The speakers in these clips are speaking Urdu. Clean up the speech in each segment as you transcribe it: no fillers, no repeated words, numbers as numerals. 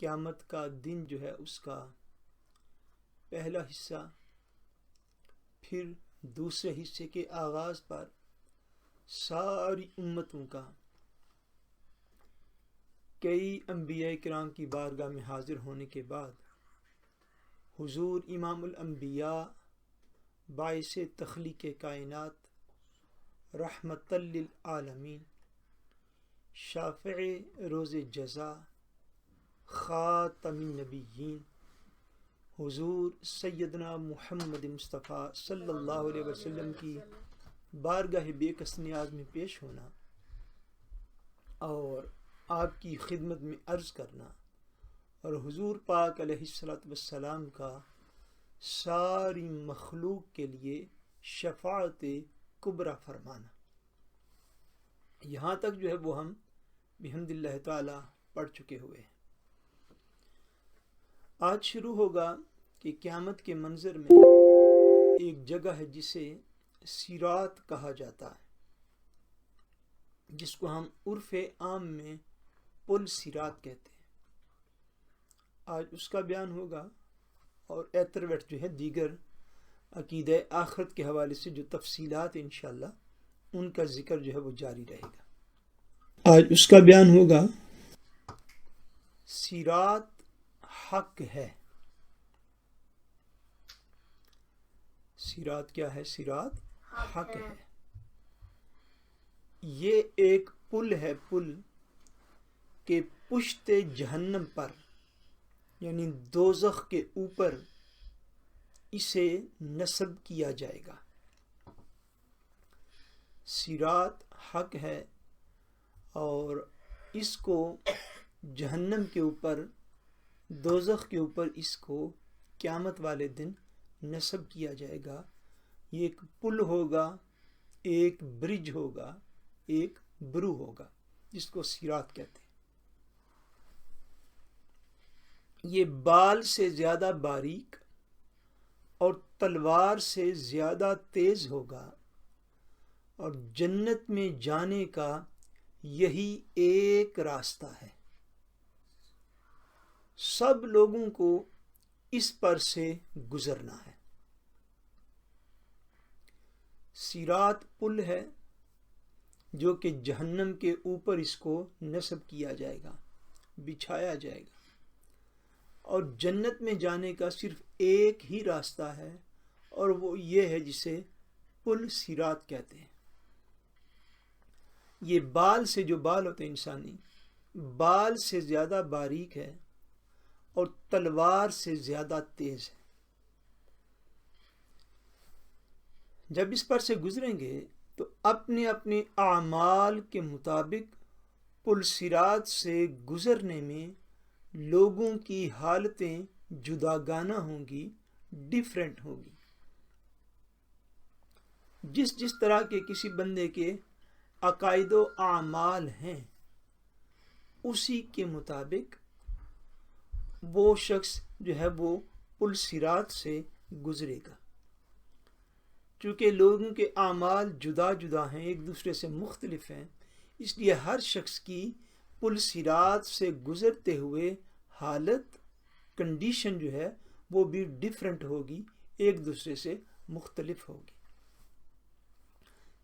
قیامت کا دن جو ہے اس کا پہلا حصہ، پھر دوسرے حصے کے آغاز پر ساری امتوں کا کئی انبیاء کرام کی بارگاہ میں حاضر ہونے کے بعد حضور امام الانبیاء باعث تخلیق کائنات، رحمت للعالمین، شافع روز جزا، خاتم النبیین، حضور سیدنا محمد مصطفیٰ صلی اللہ علیہ وسلم کی بارگاہ بے کس نیاز میں پیش ہونا اور آپ کی خدمت میں عرض کرنا اور حضور پاک علیہ الصلوۃ والسلام کا ساری مخلوق کے لیے شفاعت کبریٰ فرمانا، یہاں تک جو ہے وہ ہم بحمد اللہ تعالی پڑھ چکے ہوئے ہیں۔ آج شروع ہوگا کہ قیامت کے منظر میں ایک جگہ ہے جسے صراط کہا جاتا ہے، جس کو ہم عرف عام میں پل صراط کہتے ہیں۔ آج اس کا بیان ہوگا اور ایترویٹ جو ہے دیگر عقیدہ آخرت کے حوالے سے جو تفصیلات انشاءاللہ ان کا ذکر جو ہے وہ جاری رہے گا۔ آج اس کا بیان ہوگا صراط حق ہے۔ صراط کیا ہے؟ صراط حق ہے۔ یہ ایک پل ہے، پل کہ پشت جہنم پر یعنی دوزخ کے اوپر اسے نصب کیا جائے گا۔ صراط حق ہے اور اس کو جہنم کے اوپر، دوزخ کے اوپر اس کو قیامت والے دن نصب کیا جائے گا۔ یہ ایک پل ہوگا، ایک برج ہوگا، ایک برو ہوگا، جس کو صراط کہتے ہیں۔ یہ بال سے زیادہ باریک اور تلوار سے زیادہ تیز ہوگا اور جنت میں جانے کا یہی ایک راستہ ہے۔ سب لوگوں کو اس پر سے گزرنا ہے۔ صراط پل ہے جو کہ جہنم کے اوپر اس کو نصب کیا جائے گا، بچھایا جائے گا، اور جنت میں جانے کا صرف ایک ہی راستہ ہے اور وہ یہ ہے جسے پل صراط کہتے ہیں۔ یہ بال سے، جو بال ہوتے ہیں انسانی، بال سے زیادہ باریک ہے اور تلوار سے زیادہ تیز ہے۔ جب اس پر سے گزریں گے تو اپنے اپنے اعمال کے مطابق پل صراط سے گزرنے میں لوگوں کی حالتیں جداگانہ ہوں گی، ڈیفرنٹ ہوں گی۔ جس طرح کے کسی بندے کے عقائد و اعمال ہیں اسی کے مطابق وہ شخص جو ہے وہ پل صراط سے گزرے گا۔ چونکہ لوگوں کے اعمال جدا جدا ہیں، ایک دوسرے سے مختلف ہیں، اس لیے ہر شخص کی پل صراط سے گزرتے ہوئے حالت، کنڈیشن جو ہے وہ بھی ڈیفرنٹ ہوگی، ایک دوسرے سے مختلف ہوگی۔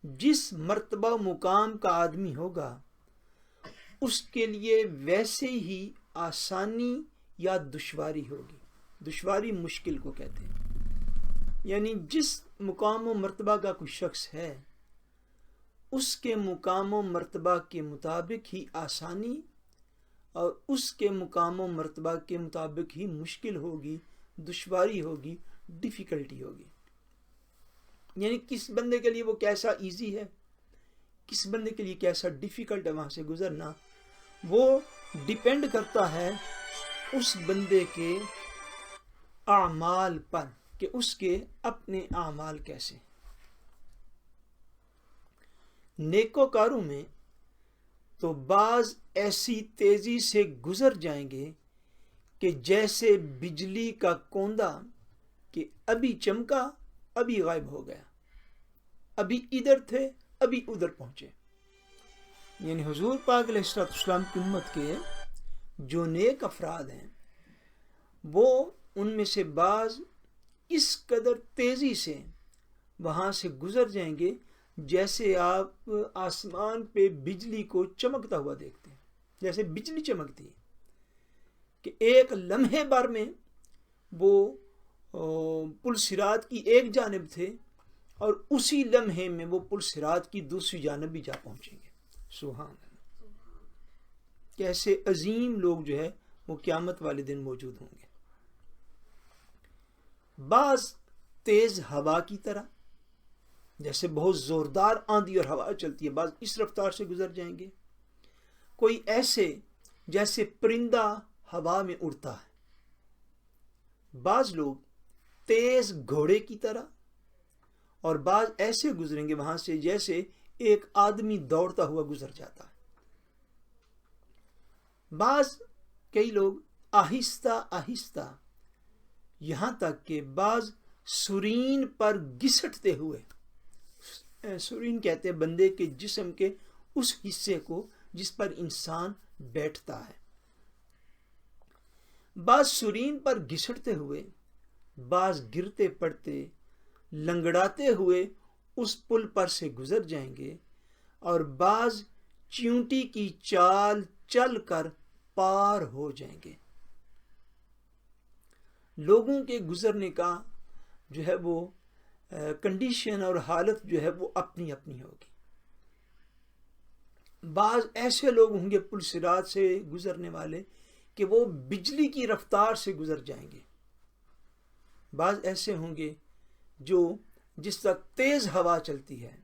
جس مرتبہ مقام کا آدمی ہوگا اس کے لیے ویسے ہی آسانی یا دشواری ہوگی۔ دشواری مشکل کو کہتے ہیں، یعنی جس مقام و مرتبہ کا کوئی شخص ہے اس کے مقام و مرتبہ کے مطابق ہی آسانی اور اس کے مقام و مرتبہ کے مطابق ہی مشکل ہوگی، دشواری ہوگی، ڈیفیکلٹی ہوگی۔ یعنی کس بندے کے لیے وہ کیسا ایزی ہے، کس بندے کے لیے کیسا ڈیفیکلٹ ہے وہاں سے گزرنا، وہ ڈیپینڈ کرتا ہے اس بندے کے اعمال پر کہ اس کے اپنے اعمال کیسے۔ نیکوکاروں میں تو بعض ایسی تیزی سے گزر جائیں گے کہ جیسے بجلی کا کوندہ کہ ابھی چمکا ابھی غائب ہو گیا، ابھی ادھر تھے ابھی ادھر پہنچے۔ یعنی حضور پاک علیہ السلام کی امت کے جو نیک افراد ہیں وہ ان میں سے بعض اس قدر تیزی سے وہاں سے گزر جائیں گے جیسے آپ آسمان پہ بجلی کو چمکتا ہوا دیکھتے ہیں، جیسے بجلی چمکتی ہے کہ ایک لمحے بھر میں وہ پل صراط کی ایک جانب تھے اور اسی لمحے میں وہ پل صراط کی دوسری جانب بھی جا پہنچیں گے۔ سبحان اللہ، کیسے عظیم لوگ جو ہے وہ قیامت والے دن موجود ہوں گے۔ بعض تیز ہوا کی طرح، جیسے بہت زوردار آندھی اور ہوا چلتی ہے، بعض اس رفتار سے گزر جائیں گے۔ کوئی ایسے جیسے پرندہ ہوا میں اڑتا ہے، بعض لوگ تیز گھوڑے کی طرح، اور بعض ایسے گزریں گے وہاں سے جیسے ایک آدمی دوڑتا ہوا گزر جاتا ہے۔ کئی لوگ آہستہ آہستہ، یہاں تک کہ بعض سرین پر گھسٹتے ہوئے، سرین کہتے ہیں بندے کے جسم کے اس حصے کو جس پر انسان بیٹھتا ہے، بعض سرین پر گھسٹتے ہوئے، بعض گرتے پڑتے لنگڑاتے ہوئے اس پل پر سے گزر جائیں گے، اور بعض چیونٹی کی چال چل کر پار ہو جائیں گے۔ لوگوں کے گزرنے کا جو ہے وہ کنڈیشن اور حالت جو ہے وہ اپنی اپنی ہوگی۔ بعض ایسے لوگ ہوں گے پل صراط سے گزرنے والے کہ وہ بجلی کی رفتار سے گزر جائیں گے، بعض ایسے ہوں گے جو جس طرح تیز ہوا چلتی ہے،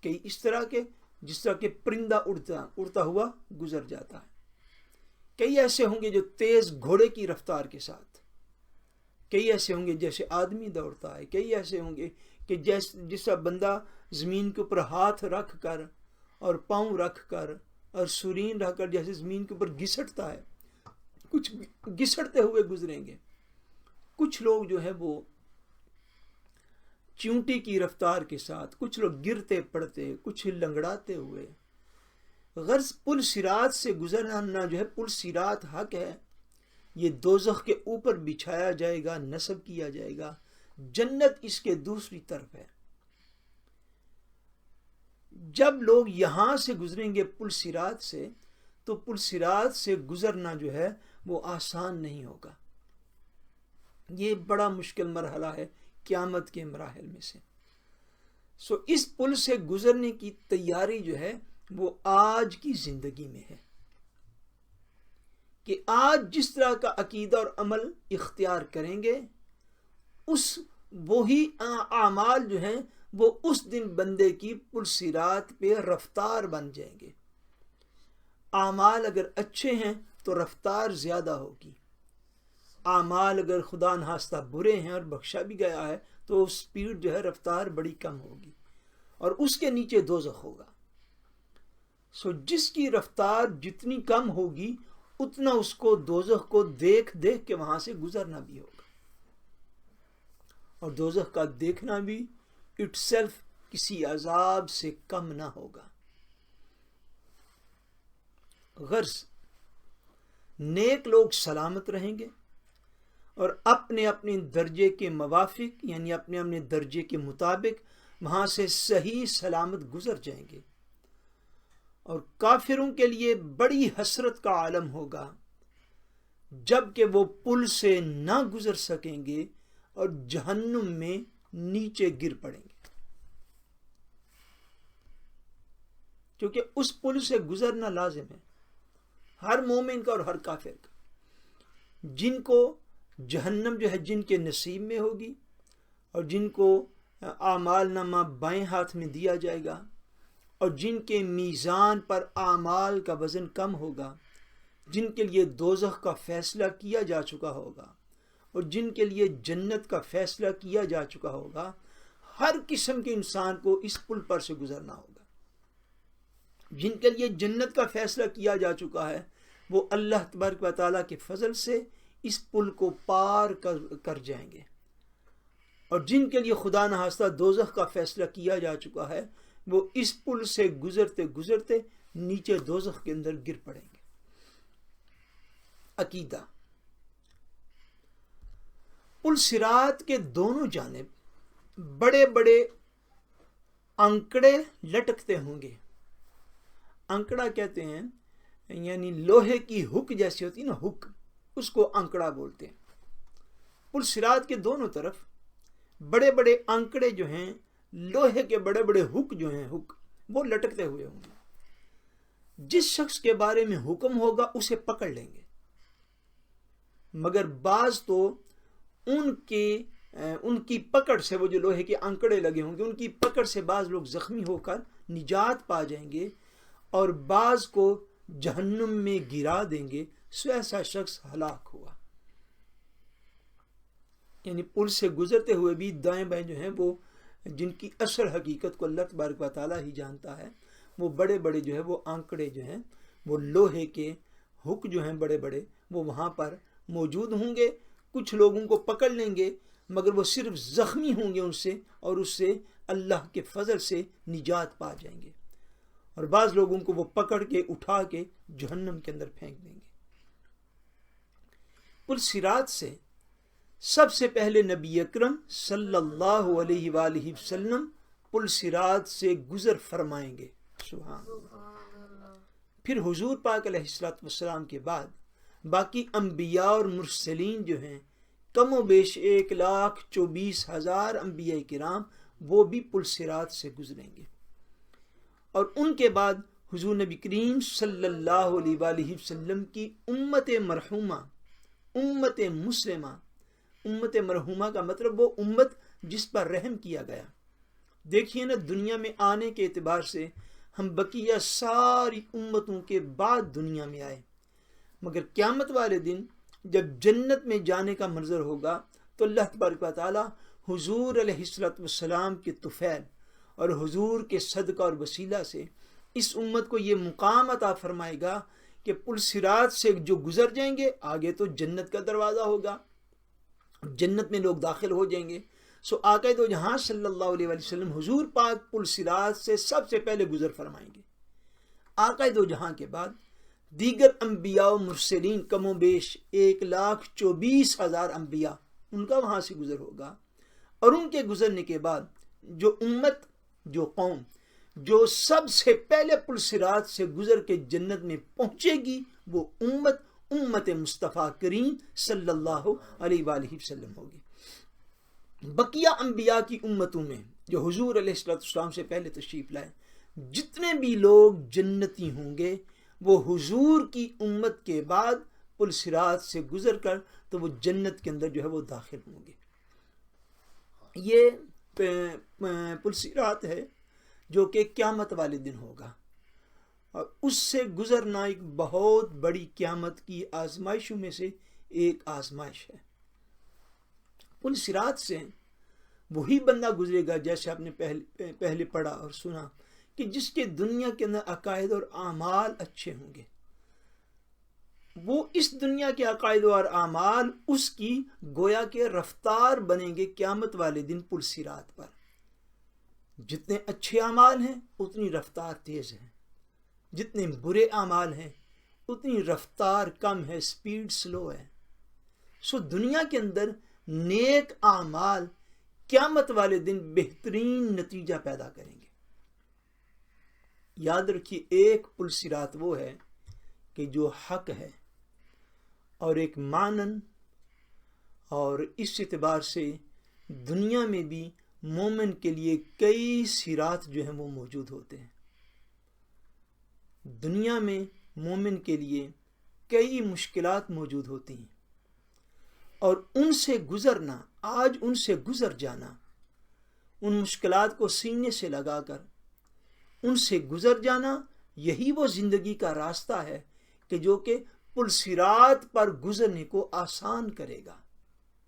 کئی اس طرح کے جس طرح کہ پرندہ اڑتا ہوا گزر جاتا ہے، کئی ایسے ہوں گے جو تیز گھوڑے کی رفتار کے ساتھ، کئی ایسے ہوں گے جیسے آدمی دوڑتا ہے، کئی ایسے ہوں گے کہ جس طرح بندہ زمین کے اوپر ہاتھ رکھ کر اور پاؤں رکھ کر اور سرین رکھ کر جیسے زمین کے اوپر گھسٹتا ہے، کچھ گھسٹتے ہوئے گزریں گے۔ کچھ لوگ جو ہے وہ چیونٹی کی رفتار کے ساتھ، کچھ لوگ گرتے پڑتے، کچھ لنگڑاتے ہوئے۔ غرض پل صراط سے گزرنا جو ہے، پل صراط حق ہے، یہ دوزخ کے اوپر بچھایا جائے گا، نصب کیا جائے گا، جنت اس کے دوسری طرف ہے۔ جب لوگ یہاں سے گزریں گے پل صراط سے، تو پل صراط سے گزرنا جو ہے وہ آسان نہیں ہوگا، یہ بڑا مشکل مرحلہ ہے قیامت کے مراحل میں سے۔ اس پل سے گزرنے کی تیاری جو ہے وہ آج کی زندگی میں ہے، کہ آج جس طرح کا عقیدہ اور عمل اختیار کریں گے، وہی اعمال جو ہیں وہ اس دن بندے کی پل صراط پہ رفتار بن جائیں گے۔ اعمال اگر اچھے ہیں تو رفتار زیادہ ہوگی، اعمال اگر خدا نخواستہ برے ہیں اور بخشا بھی گیا ہے تو سپیڈ جو ہے رفتار بڑی کم ہوگی، اور اس کے نیچے دوزخ ہوگا۔ جس کی رفتار جتنی کم ہوگی اتنا اس کو دوزخ کو دیکھ دیکھ کے وہاں سے گزرنا بھی ہوگا، اور دوزخ کا دیکھنا بھی اٹ سیلف کسی عذاب سے کم نہ ہوگا۔ غرض نیک لوگ سلامت رہیں گے اور اپنے اپنے درجے کے موافق، یعنی اپنے اپنے درجے کے مطابق وہاں سے صحیح سلامت گزر جائیں گے، اور کافروں کے لیے بڑی حسرت کا عالم ہوگا جب کہ وہ پل سے نہ گزر سکیں گے اور جہنم میں نیچے گر پڑیں گے، کیونکہ اس پل سے گزرنا لازم ہے ہر مومن کا اور ہر کافر کا۔ جن کو جہنم جو ہے جن کے نصیب میں ہوگی، اور جن کو اعمال نامہ بائیں ہاتھ میں دیا جائے گا، اور جن کے میزان پر اعمال کا وزن کم ہوگا، جن کے لیے دوزخ کا فیصلہ کیا جا چکا ہوگا اور جن کے لیے جنت کا فیصلہ کیا جا چکا ہوگا، ہر قسم کے انسان کو اس پل پر سے گزرنا ہوگا۔ جن کے لیے جنت کا فیصلہ کیا جا چکا ہے وہ اللہ تبارک و تعالیٰ کے فضل سے اس پل کو پار کر جائیں گے، اور جن کے لیے خدا نخواستہ دوزخ کا فیصلہ کیا جا چکا ہے وہ اس پل سے گزرتے گزرتے نیچے دوزخ کے اندر گر پڑیں گے۔ عقیدہ۔ پل صراط کے دونوں جانب بڑے بڑے انکڑے لٹکتے ہوں گے۔ انکڑا کہتے ہیں یعنی لوہے کی ہک جیسی ہوتی ہے نا، ہک، اس کو انکڑا بولتے ہیں۔ پل صراط کے دونوں طرف بڑے بڑے انکڑے جو ہیں، لوہے کے بڑے بڑے ہک جو ہیں، ہک وہ لٹکتے ہوئے ہوں گے۔ جس شخص کے بارے میں حکم ہوگا اسے پکڑ لیں گے، مگر بعض تو ان کی پکڑ سے، وہ جو لوہے کے انکڑے لگے ہوں گے ان کی پکڑ سے بعض لوگ زخمی ہو کر نجات پا جائیں گے اور بعض کو جہنم میں گرا دیں گے، سو ایسا شخص ہلاک ہوا۔ یعنی پل سے گزرتے ہوئے بھی دائیں بائیں جو ہیں وہ، جن کی اصل حقیقت کو اللہ تبارک و تعالیٰ ہی جانتا ہے، وہ بڑے بڑے جو ہے وہ آنکڑے جو ہیں، وہ لوہے کے ہک جو ہیں بڑے بڑے، وہ وہاں پر موجود ہوں گے۔ کچھ لوگوں کو پکڑ لیں گے مگر وہ صرف زخمی ہوں گے ان سے، اور اس سے اللہ کے فضل سے نجات پا جائیں گے، اور بعض لوگوں کو وہ پکڑ کے اٹھا کے جہنم کے اندر پھینک دیں گے۔ پل صراط سے سب سے پہلے نبی اکرم صلی اللہ علیہ وآلہ وسلم پل صراط سے گزر فرمائیں گے، سبحان اللہ۔ پھر حضور پاک علیہ السلام کے بعد باقی انبیاء اور مرسلین جو ہیں، کم و بیش 1,24,000 انبیاء کرام، وہ بھی پل صراط سے گزریں گے، اور ان کے بعد حضور نبی کریم صلی اللہ علیہ وآلہ وسلم کی امت مرحومہ، امت مسلمہ۔ امت مرحومہ کا مطلب وہ امت جس پر رحم کیا گیا۔ دیکھیے نا، دنیا میں آنے کے اعتبار سے ہم بقیہ ساری امتوں کے بعد دنیا میں آئے، مگر قیامت والے دن جب جنت میں جانے کا منظر ہوگا تو اللہ تبارک و تعالی حضور علیہ السلام کے طفیل اور حضور کے صدقہ اور وسیلہ سے اس امت کو یہ مقام عطا فرمائے گا کہ پل صراط سے جو گزر جائیں گے، آگے تو جنت کا دروازہ ہوگا، جنت میں لوگ داخل ہو جائیں گے۔ سو آقا دو جہاں صلی اللہ علیہ وسلم حضور پاک پل صراط سے سب سے پہلے گزر فرمائیں گے۔ آقا دو جہاں کے بعد دیگر انبیاء و مرسلین، کم و بیش 1,24,000 انبیاء، ان کا وہاں سے گزر ہوگا، اور ان کے گزرنے کے بعد جو امت، جو قوم جو سب سے پہلے پل صراط سے گزر کے جنت میں پہنچے گی، وہ امت مصطفیٰ کریم صلی اللہ علیہ وآلہ وسلم ہوگی۔ بقیہ انبیاء کی امتوں میں جو حضور علیہ السلام سے پہلے تشریف لائے، جتنے بھی لوگ جنتی ہوں گے وہ حضور کی امت کے بعد پل صراط سے گزر کر تو وہ جنت کے اندر جو ہے وہ داخل ہوں گے۔ یہ پل صراط ہے جو کہ قیامت والے دن ہوگا، اور اس سے گزرنا ایک بہت بڑی قیامت کی آزمائشوں میں سے ایک آزمائش ہے۔ پل صراط سے وہی بندہ گزرے گا، جیسے آپ نے پہلے پڑھا اور سنا، کہ جس کے دنیا کے اندر عقائد اور اعمال اچھے ہوں گے، وہ اس دنیا کے عقائد اور اعمال اس کی گویا کے رفتار بنیں گے قیامت والے دن پل صراط پر۔ جتنے اچھے اعمال ہیں اتنی رفتار تیز ہے، جتنے برے اعمال ہیں اتنی رفتار کم ہے، سپیڈ سلو ہے۔ سو دنیا کے اندر نیک اعمال قیامت والے دن بہترین نتیجہ پیدا کریں گے۔ یاد رکھیے، ایک پل صراط وہ ہے کہ جو حق ہے، اور ایک مانن، اور اس اعتبار سے دنیا میں بھی مومن کے لیے کئی صراط جو ہیں وہ موجود ہوتے ہیں۔ دنیا میں مومن کے لیے کئی مشکلات موجود ہوتی ہیں، اور ان سے گزرنا، آج ان سے گزر جانا، ان مشکلات کو سینے سے لگا کر ان سے گزر جانا، یہی وہ زندگی کا راستہ ہے کہ جو کہ پل صراط پر گزرنے کو آسان کرے گا۔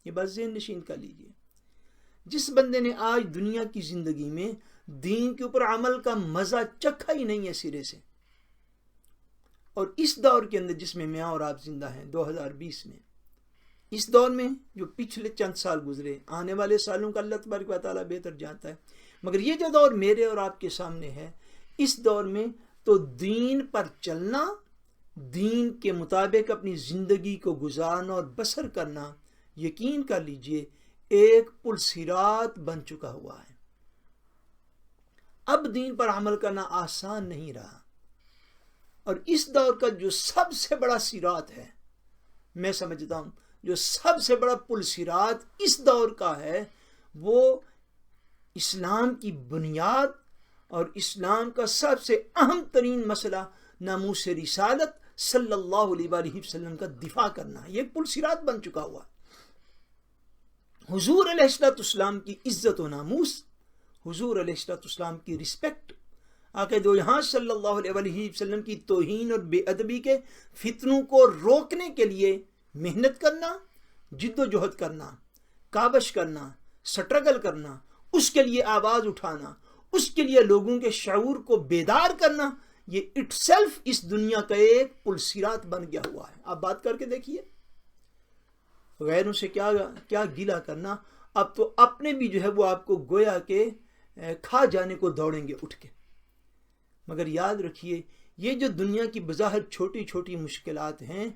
یہ بات ذہن نشین کر لیجیے۔ جس بندے نے آج دنیا کی زندگی میں دین کے اوپر عمل کا مزہ چکھا ہی نہیں ہے سرے سے، اور اس دور کے اندر جس میں میں اور آپ زندہ ہیں 2020 میں، اس دور میں جو پچھلے چند سال گزرے، آنے والے سالوں کا اللہ تبارک و تعالیٰ بہتر جانتا ہے، مگر یہ جو دور میرے اور آپ کے سامنے ہے، اس دور میں تو دین پر چلنا دین کے مطابق اپنی زندگی کو گزارنا اور بسر کرنا، یقین کر لیجئے ایک پل صراط بن چکا ہوا ہے۔ اب دین پر عمل کرنا آسان نہیں رہا، اور اس دور کا جو سب سے بڑا صراط ہے، میں سمجھتا ہوں جو سب سے بڑا پل صراط اس دور کا ہے، وہ اسلام کی بنیاد اور اسلام کا سب سے اہم ترین مسئلہ ناموس رسالت صلی اللہ علیہ وآلہ وسلم کا دفاع کرنا ہے۔ یہ ایک پل صراط بن چکا ہوا ہے۔ حضور علیہ السلام کی عزت و ناموس، حضور علیہ السلام کی رسپیکٹ، آقا دو جہاں صلی اللہ علیہ وآلہ وسلم کی توہین اور بے ادبی کے فتنوں کو روکنے کے لیے محنت کرنا، جد و جہد کرنا، کاوش کرنا، سٹرگل کرنا، اس کے لیے آواز اٹھانا، اس کے لیے لوگوں کے شعور کو بیدار کرنا، یہ اٹ سیلف اس دنیا کا ایک پل صراط بن گیا ہوا ہے۔ آپ بات کر کے دیکھیے، غیروں سے کیا گلہ کرنا، اب تو اپنے بھی جو ہے وہ آپ کو گویا کہ کھا جانے کو دوڑیں گے اٹھ کے۔ مگر یاد رکھیے، یہ جو دنیا کی بظاہر چھوٹی چھوٹی مشکلات ہیں،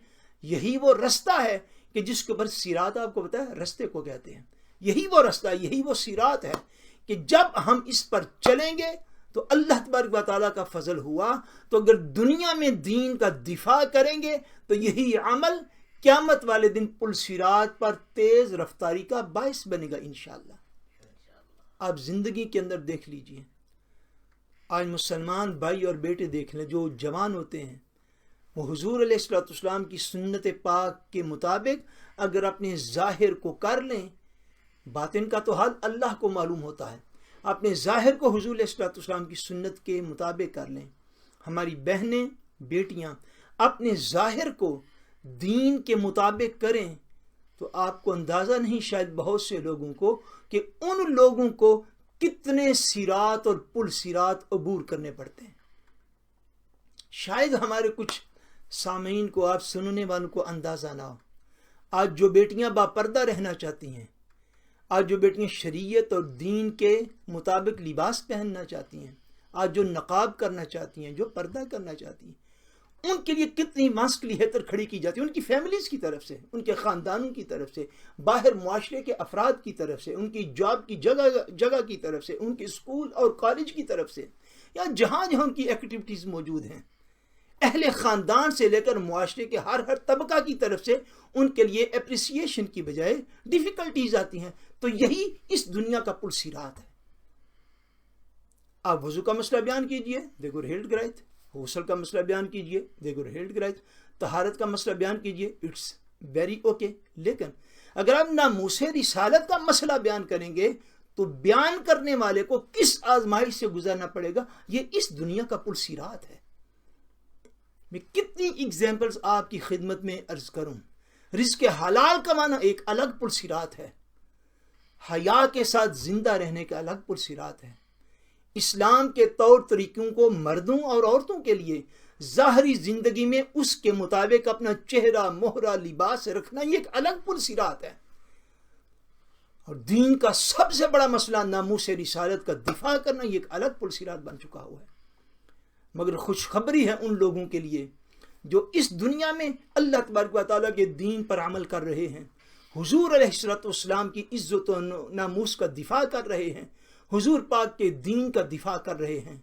یہی وہ رستہ ہے کہ جس کے اوپر صراط، آپ کو پتہ ہے رستے کو کہتے ہیں، یہی وہ رستہ، یہی وہ صراط ہے کہ جب ہم اس پر چلیں گے تو اللہ تبارک و تعالیٰ کا فضل ہوا تو اگر دنیا میں دین کا دفاع کریں گے تو یہی عمل قیامت والے دن پل صراط پر تیز رفتاری کا باعث بنے گا انشاءاللہ۔ آپ زندگی کے اندر دیکھ لیجئے، آج مسلمان بھائی اور بیٹے دیکھ لیں جو جوان ہوتے ہیں، وہ حضور علیہ السلام کی سنت پاک کے مطابق اگر اپنے ظاہر کو کر لیں، باطن کا تو حال اللہ کو معلوم ہوتا ہے، اپنے ظاہر کو حضور علیہ السلام کی سنت کے مطابق کر لیں۔ ہماری بہنیں بیٹیاں اپنے ظاہر کو دین کے مطابق کریں تو آپ کو اندازہ نہیں شاید بہت سے لوگوں کو کہ ان لوگوں کو کتنے صراط اور پل صراط عبور کرنے پڑتے ہیں۔ شاید ہمارے کچھ سامعین کو، آپ سننے والوں کو اندازہ نہ ہو، آج جو بیٹیاں باپردہ رہنا چاہتی ہیں، آج جو بیٹیاں شریعت اور دین کے مطابق لباس پہننا چاہتی ہیں، آج جو نقاب کرنا چاہتی ہیں، جو پردہ کرنا چاہتی ہیں، ان کے لیے کتنی ماسکلیتر کھڑی کی جاتی ہے، ان کی فیملیز کی طرف سے، ان کے خاندانوں کی طرف سے، باہر معاشرے کے افراد کی طرف سے، ان کی جاب کی جگہ کی طرف سے، ان کے اسکول اور کالج کی طرف سے، یا جہاں جہاں ان کی ایکٹیویٹیز موجود ہیں، اہل خاندان سے لے کر معاشرے کے ہر طبقہ کی طرف سے ان کے لیے اپریسیشن کی بجائے ڈیفیکلٹیز آتی ہیں۔ تو یہی اس دنیا کا پل صراط ہے۔ آپ وضو کا مسئلہ بیان کیجئے، دے گور ہیلڈ گرائت، غسل کا مسئلہ بیان کیجئے، دے گور ہیلڈ گرائت، طہارت کا مسئلہ بیان کیجئے، اٹس ویری اوکے۔ لیکن اگر آپ ناموس رسالت کا مسئلہ بیان کریں گے تو بیان کرنے والے کو کس آزمائش سے گزرنا پڑے گا؟ یہ اس دنیا کا پل صراط ہے۔ میں کتنی ایگزامپلز آپ کی خدمت میں عرض کروں۔ رزق حلال کمانا ایک الگ پل صراط ہے، حیا کے ساتھ زندہ رہنے کا الگ پل صراط ہے، اسلام کے طور طریقوں کو مردوں اور عورتوں کے لیے ظاہری زندگی میں اس کے مطابق اپنا چہرہ، مہرہ، لباس رکھنا، یہ ایک الگ پل صراط ہے۔ اور دین کا سب سے بڑا مسئلہ ناموس رسالت کا دفاع کرنا، یہ ایک الگ پل صراط بن چکا ہوا ہے۔ مگر خوشخبری ہے ان لوگوں کے لیے جو اس دنیا میں اللہ تبارک و تعالیٰ کے دین پر عمل کر رہے ہیں، حضور علیہ السلام کی عزت و ناموس کا دفاع کر رہے ہیں، حضور پاک کے دین کا دفاع کر رہے ہیں،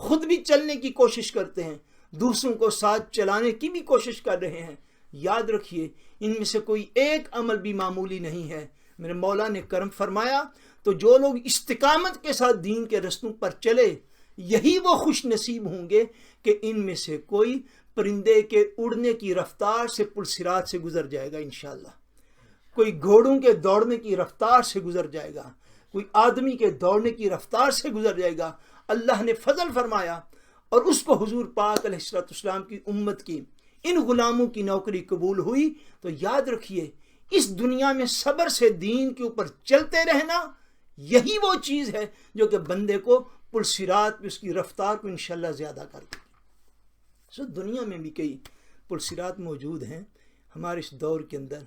خود بھی چلنے کی کوشش کرتے ہیں، دوسروں کو ساتھ چلانے کی بھی کوشش کر رہے ہیں۔ یاد رکھیے، ان میں سے کوئی ایک عمل بھی معمولی نہیں ہے۔ میرے مولا نے کرم فرمایا تو جو لوگ استقامت کے ساتھ دین کے رستوں پر چلے، یہی وہ خوش نصیب ہوں گے کہ ان میں سے کوئی پرندے کے اڑنے کی رفتار سے پل صراط سے گزر جائے گا انشاءاللہ، کوئی گھوڑوں کے دوڑنے کی رفتار سے گزر جائے گا، کوئی آدمی کے دوڑنے کی رفتار سے گزر جائے گا۔ اللہ نے فضل فرمایا اور اس کو حضور پاک علیہ السلام کی امت کی ان غلاموں کی نوکری قبول ہوئی۔ تو یاد رکھیے، اس دنیا میں صبر سے دین کے اوپر چلتے رہنا، یہی وہ چیز ہے جو کہ بندے کو پل صراط پہ اس کی رفتار کو انشاءاللہ زیادہ کر دے۔ دنیا میں بھی کئی پل صراط موجود ہیں ہمارے اس دور کے اندر،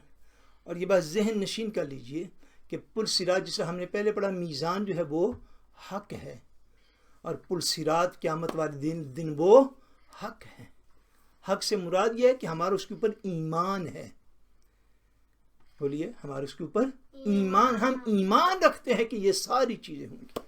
اور یہ بات ذہن نشین کر لیجئے کہ پل صراط جسے ہم نے پہلے پڑھا، میزان جو ہے وہ حق ہے، اور پل صراط قیامت والے دن وہ حق ہے۔ حق سے مراد یہ ہے کہ ہمارا اس کے اوپر ایمان ہے. بولیے، ہمارے اس کے اوپر ایمان، ہم ایمان رکھتے ہیں کہ یہ ساری چیزیں ہوں گی.